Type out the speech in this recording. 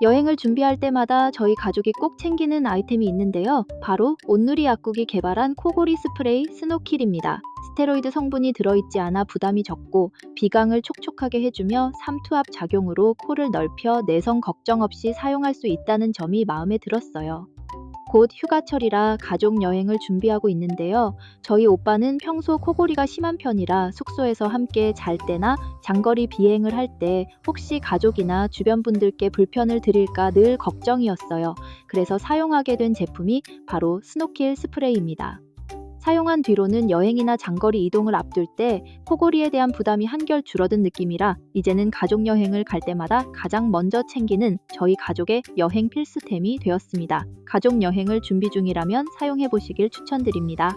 여행을 준비할 때마다 저희 가족이 꼭 챙기는 아이템이 있는데요. 바로 온누리 약국이 개발한 코골이 스프레이 스노킬입니다. 스테로이드 성분이 들어있지 않아 부담이 적고 비강을 촉촉하게 해주며 삼투압 작용으로 코를 넓혀 내성 걱정 없이 사용할 수 있다는 점이 마음에 들었어요. 곧 휴가철이라 가족 여행을 준비하고 있는데요. 저희 오빠는 평소 코골이가 심한 편이라 숙소에서 함께 잘 때나 장거리 비행을 할 때 혹시 가족이나 주변 분들께 불편을 드릴까 늘 걱정이었어요. 그래서 사용하게 된 제품이 바로 스노킬 스프레이입니다. 사용한 뒤로는 여행이나 장거리 이동을 앞둘 때 코골이에 대한 부담이 한결 줄어든 느낌이라 이제는 가족 여행을 갈 때마다 가장 먼저 챙기는 저희 가족의 여행 필수템이 되었습니다. 가족 여행을 준비 중이라면 사용해 보시길 추천드립니다.